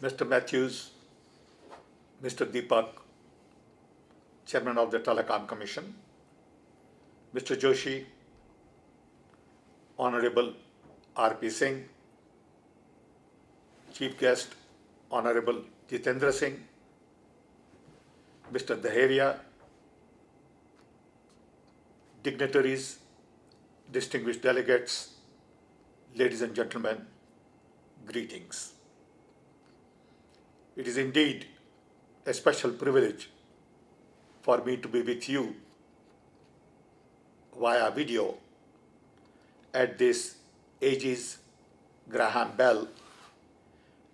Mr. Matthews, Mr. Deepak, Chairman of the Telecom Commission, Mr. Joshi, Honorable R.P. Singh, Chief Guest, Honorable Jitendra Singh, Mr. Daheria, dignitaries, distinguished delegates, ladies and gentlemen, greetings. It is indeed a special privilege for me to be with you via video at this Aegis Graham Bell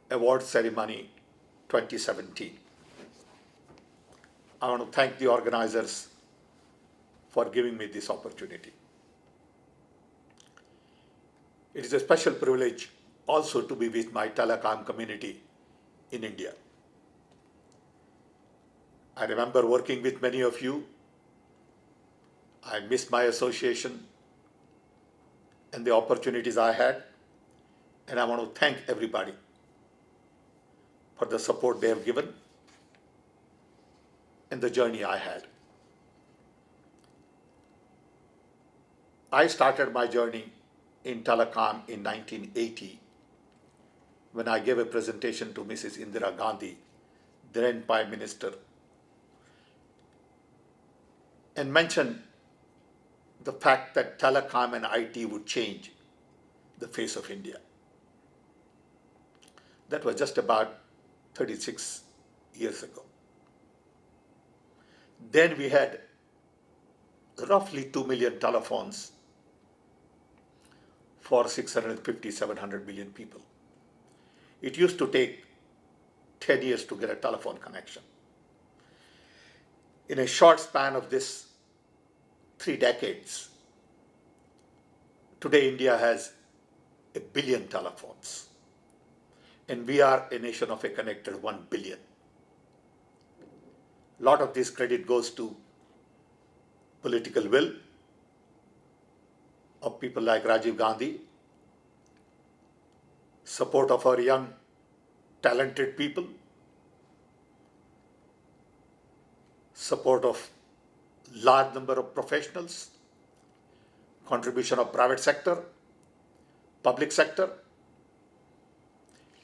Award Ceremony 2017. I want to thank the organizers for giving me this opportunity. It is a special privilege also to be with my telecom community in India. I remember working with many of you. I miss my association and the opportunities I had, and I want to thank everybody for the support they have given and the journey I had. I started my journey in telecom in 1980 when I gave a presentation to Mrs. Indira Gandhi, then Prime Minister, and mentioned the fact that telecom and IT would change the face of India. That was just about 36 years ago. Then we had roughly 2 million telephones for 650, 700 million people. It used to take 10 years to get a telephone connection. In a short span of this 3 decades, today India has 1 billion telephones, and we are a nation of a connected 1 billion. A lot of this credit goes to political will of people like Rajiv Gandhi, support of our young, talented people, support of large number of professionals, contribution of private sector, public sector,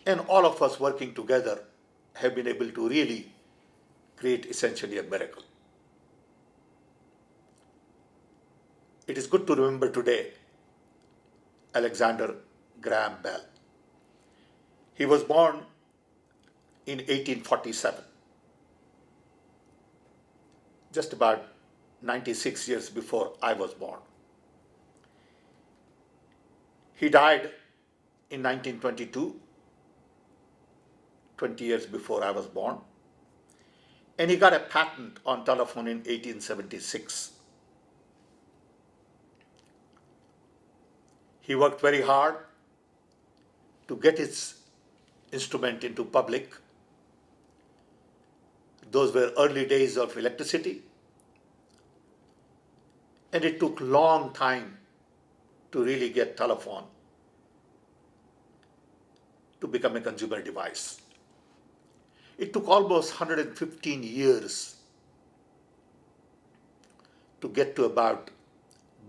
and all of us working together have been able to really create essentially a miracle. It is good to remember today Alexander Graham Bell. He was born in 1847, just about 96 years before I was born. He died in 1922, 20 years before I was born, and he got a patent on telephone in 1876. He worked very hard to get his instrument into public. Those were early days of electricity, and it took a long time to really get telephone to become a consumer device. It took almost 115 years to get to about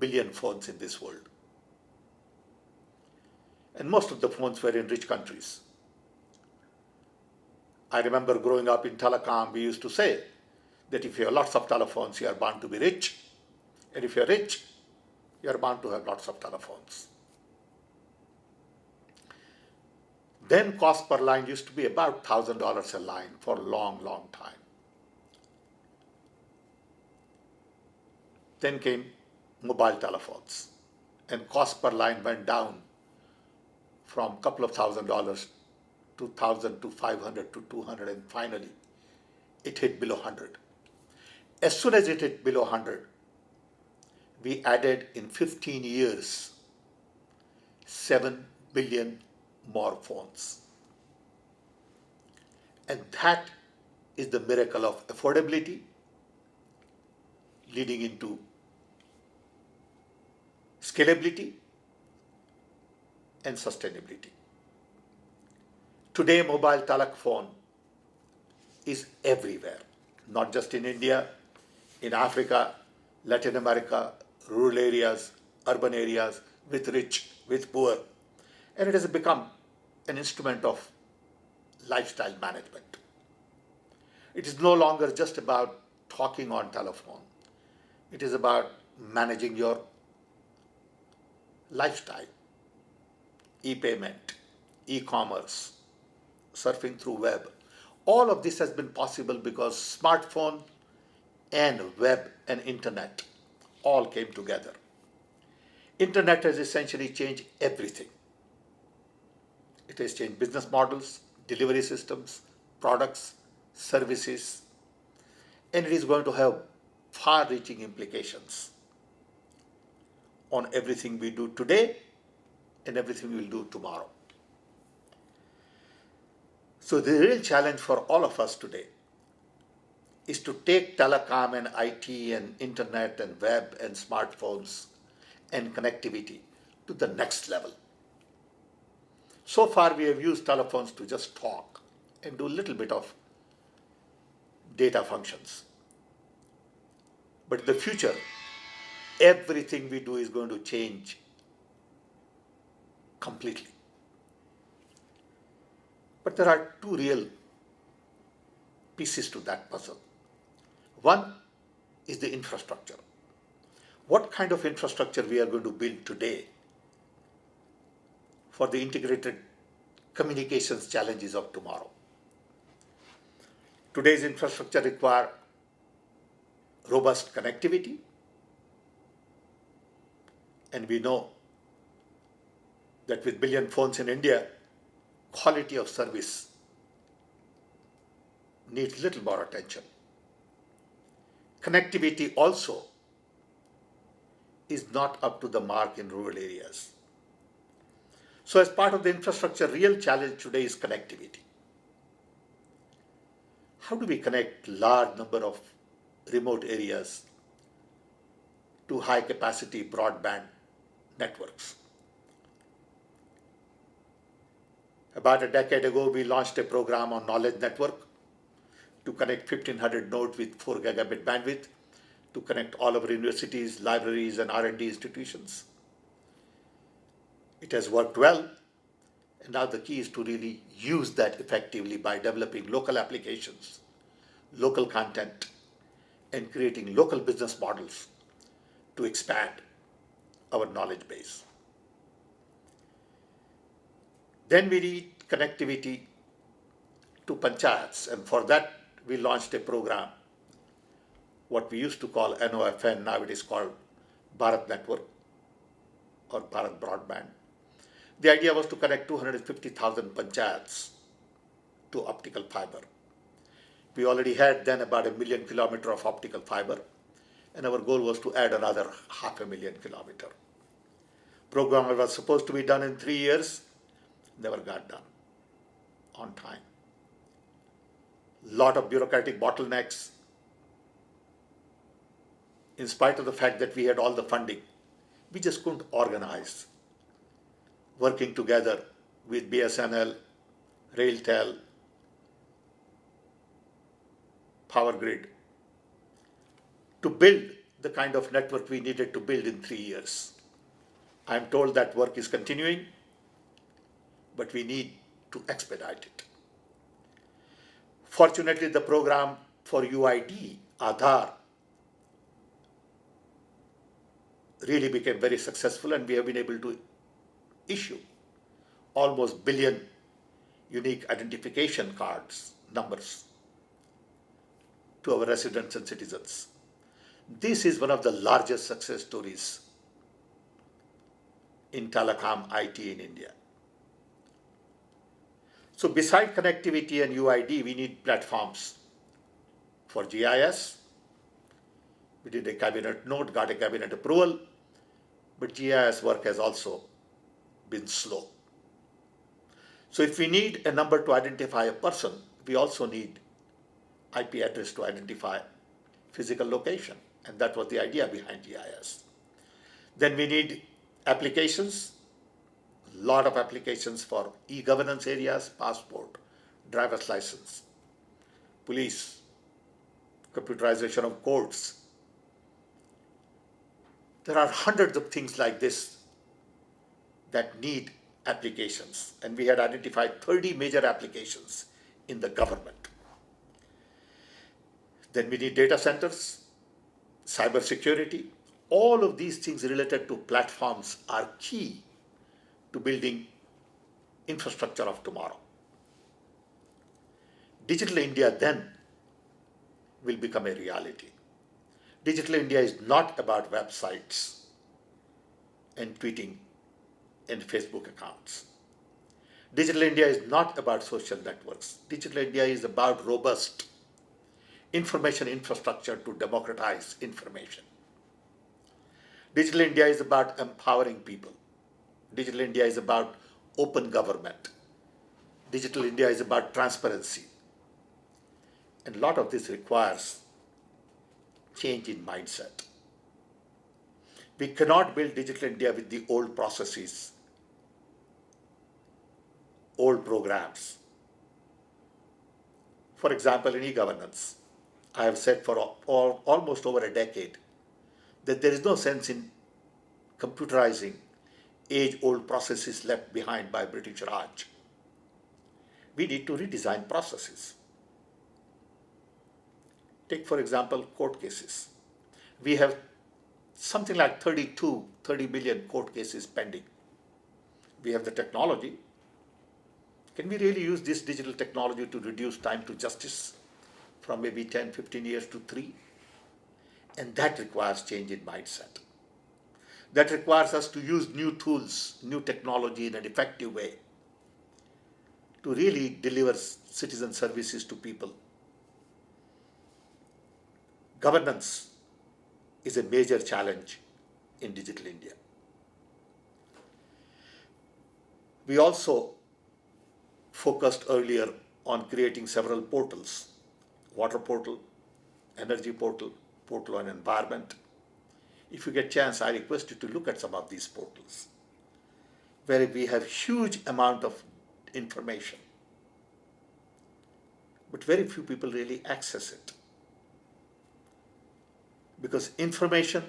billion phones in this world. And most of the phones were in rich countries. I remember growing up in telecom, we used to say that if you have lots of telephones, you are bound to be rich. And if you're rich, you're bound to have lots of telephones. Then cost per line used to be about $1,000 a line for a long, long time. Then came mobile telephones, and cost per line went down from a couple of $1,000 to 1,000 to 500 to 200, and finally it hit below 100. As soon as it hit below 100, we added in 15 years 7 billion more phones. And that is the miracle of affordability leading into scalability and sustainability. Today, mobile telephone is everywhere, not just in India, in Africa, Latin America, rural areas, urban areas, with rich, with poor. And it has become an instrument of lifestyle management. It is no longer just about talking on telephone. It is about managing your lifestyle, e-payment, e-commerce, surfing through web. All of this has been possible because smartphone and web and internet all came together. Internet has essentially changed everything. It has changed business models, delivery systems, products, services, and it is going to have far-reaching implications on everything we do today and everything we will do tomorrow. So the real challenge for all of us today is to take telecom and IT and internet and web and smartphones and connectivity to the next level. So far we have used telephones to just talk and do a little bit of data functions. But in the future, everything we do is going to change completely. But there are two real pieces to that puzzle. One is the infrastructure. What kind of infrastructure we are going to build today for the integrated communications challenges of tomorrow? Today's infrastructure requires robust connectivity, and we know that with billion phones in India, quality of service needs little more attention. Connectivity also is not up to the mark in rural areas. So as part of the infrastructure, real challenge today is connectivity. How do we connect large number of remote areas to high capacity broadband networks? About a decade ago, we launched a program on Knowledge Network to connect 1,500 nodes with 4 gigabit bandwidth to connect all our universities, libraries, and R&D institutions. It has worked well, and now the key is to really use that effectively by developing local applications, local content, and creating local business models to expand our knowledge base. Then we need connectivity to panchayats, and for that we launched a program, what we used to call NOFN, now it is called Bharat Network or Bharat Broadband. The idea was to connect 250,000 panchayats to optical fiber. We already had then about 1 million kilometers of optical fiber, and our goal was to add another 500,000 kilometers. Program was supposed to be done in 3 years, never got done on time. Lot of bureaucratic bottlenecks. In spite of the fact that we had all the funding, we just couldn't organize. Working together with BSNL, RailTel, Power Grid, to build the kind of network we needed to build in 3 years. I'm told that work is continuing, but we need to expedite it. Fortunately, the program for UID, Aadhaar, really became very successful, and we have been able to issue almost 1 billion unique identification cards, numbers, to our residents and citizens. This is one of the largest success stories in telecom IT in India. So beside connectivity and UID, we need platforms for GIS. We did a cabinet note, got a cabinet approval, but GIS work has also been slow. So if we need a number to identify a person, we also need IP address to identify physical location, and that was the idea behind GIS. Then we need applications, lot of applications for e-governance areas, passport, driver's license, police, computerization of courts. There are hundreds of things like this that need applications, and we had identified 30 major applications in the government. Then we need data centers, cybersecurity. All of these things related to platforms are key to building infrastructure of tomorrow. Digital India then will become a reality. Digital India is not about websites and tweeting and Facebook accounts. Digital India is not about social networks. Digital India is about robust information infrastructure to democratize information. Digital India is about empowering people. Digital India is about open government. Digital India is about transparency. And a lot of this requires change in mindset. We cannot build Digital India with the old processes, old programs. For example, in e-governance, I have said for almost over a decade that there is no sense in computerizing age-old processes left behind by British Raj. We need to redesign processes. Take, for example, court cases. We have something like 30 million court cases pending. We have the technology. Can we really use this digital technology to reduce time to justice from maybe 10, 15 years to 3? And that requires change in mindset. That requires us to use new tools, new technology in an effective way to really deliver citizen services to people. Governance is a major challenge in Digital India. We also focused earlier on creating several portals: water portal, energy portal, portal on environment. If you get a chance, I request you to look at some of these portals where we have huge amount of information, but very few people really access it. Because information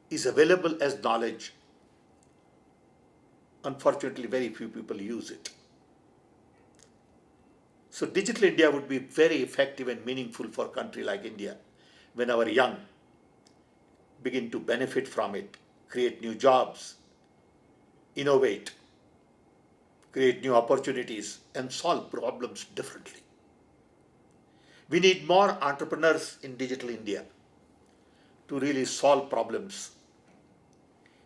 is available as knowledge. Unfortunately, very few people use it. So Digital India would be very effective and meaningful for a country like India when our young begin to benefit from it, create new jobs, innovate, create new opportunities, and solve problems differently. We need more entrepreneurs in Digital India to really solve problems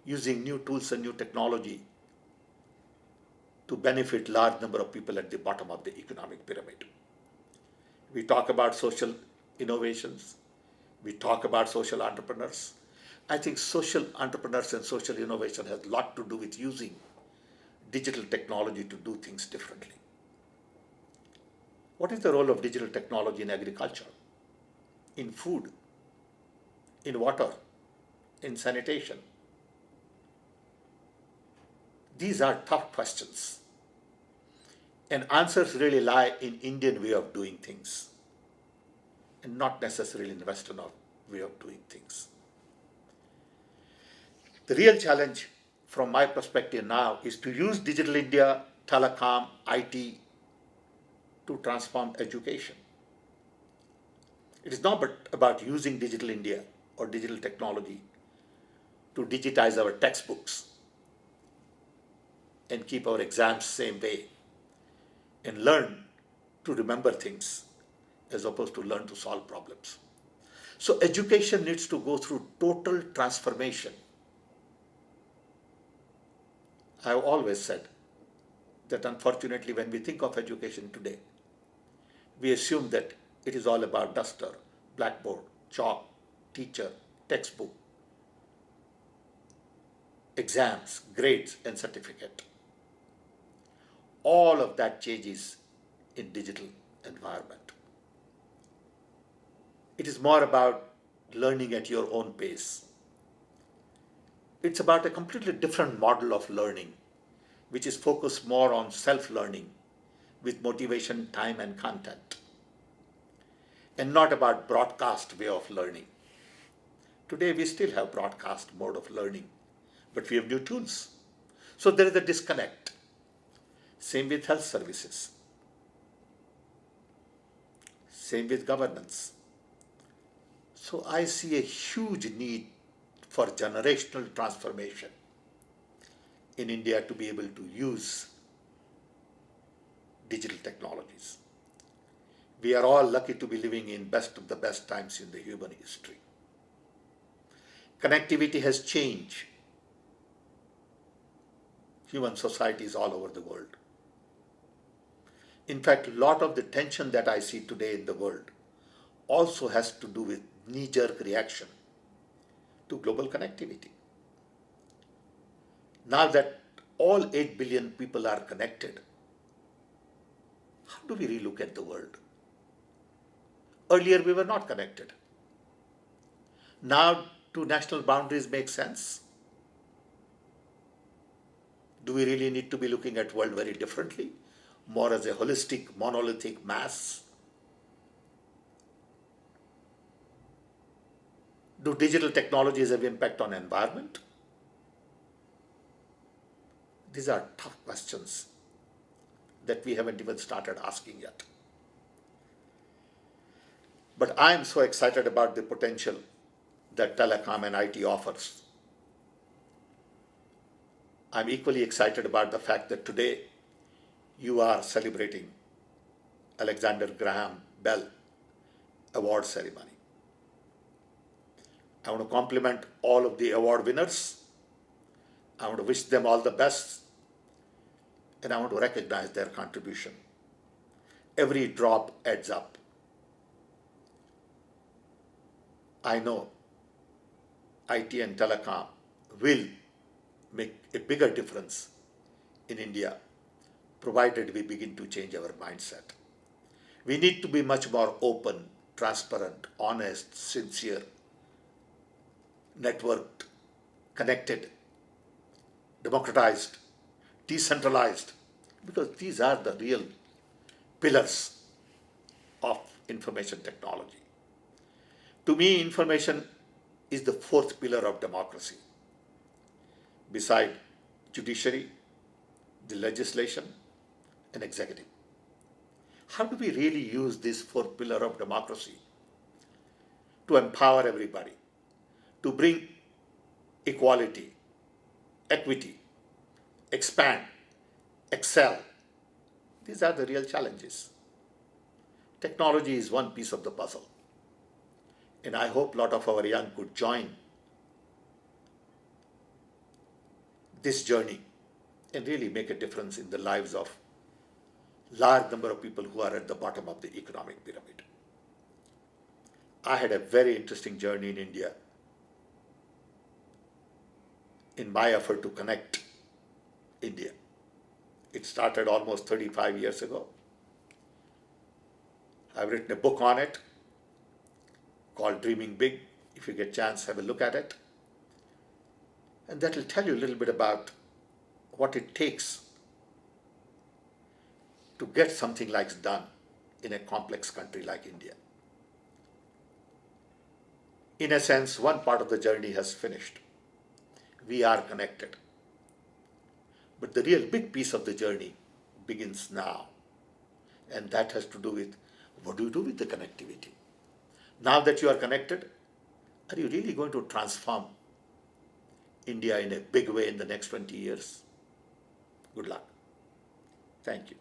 using new tools and new technology to benefit large number of people at the bottom of the economic pyramid. We talk about social innovations. We talk about social entrepreneurs. I think social entrepreneurs and social innovation has a lot to do with using digital technology to do things differently. What is the role of digital technology in agriculture, in food, in water, in sanitation? These are tough questions, and answers really lie in Indian way of doing things and not necessarily in Western way of doing things. The real challenge from my perspective now is to use Digital India, telecom, IT to transform education. It is not about using Digital India or digital technology to digitize our textbooks and keep our exams same way and learn to remember things as opposed to learn to solve problems. So education needs to go through total transformation. I have always said that unfortunately when we think of education today, we assume that it is all about duster, blackboard, chalk, teacher, textbook, exams, grades, and certificate. All of that changes in digital environment. It is more about learning at your own pace. It's about a completely different model of learning, which is focused more on self-learning with motivation, time, and content, and not about broadcast way of learning. Today, we still have broadcast mode of learning, but we have new tools. So there is a disconnect. Same with health services. Same with governance. So I see a huge need for generational transformation in India to be able to use digital technologies. We are all lucky to be living in best of the best times in the human history. Connectivity has changed human societies all over the world. In fact, a lot of the tension that I see today in the world also has to do with knee-jerk reaction to global connectivity. Now that all 8 billion people are connected, how do we relook at the world? Earlier we were not connected. Now do national boundaries make sense? Do we really need to be looking at world very differently? More as a holistic, monolithic mass? Do digital technologies have impact on environment? These are tough questions that we haven't even started asking yet. But I am so excited about the potential that telecom and IT offers. I'm equally excited about the fact that today you are celebrating Alexander Graham Bell Award ceremony. I want to compliment all of the award winners. I want to wish them all the best, and I want to recognize their contribution. Every drop adds up. I know IT and telecom will make a bigger difference in India, provided we begin to change our mindset. We need to be much more open, transparent, honest, sincere, networked, connected, democratized, decentralized, because these are the real pillars of information technology. To me, information is the fourth pillar of democracy, beside judiciary, the legislation, and executive. How do we really use this fourth pillar of democracy to empower everybody, to bring equality, equity, expand, excel? These are the real challenges. Technology is one piece of the puzzle. And I hope a lot of our young could join this journey and really make a difference in the lives of large number of people who are at the bottom of the economic pyramid. I had a very interesting journey in India in my effort to connect India. It started almost 35 years ago. I've written a book on it called Dreaming Big. If you get a chance, have a look at it. And that will tell you a little bit about what it takes to get something like this done in a complex country like India. In a sense, one part of the journey has finished. We are connected. But the real big piece of the journey begins now. And that has to do with, what do you do with the connectivity? Now that you are connected, are you really going to transform India in a big way in the next 20 years? Good luck. Thank you.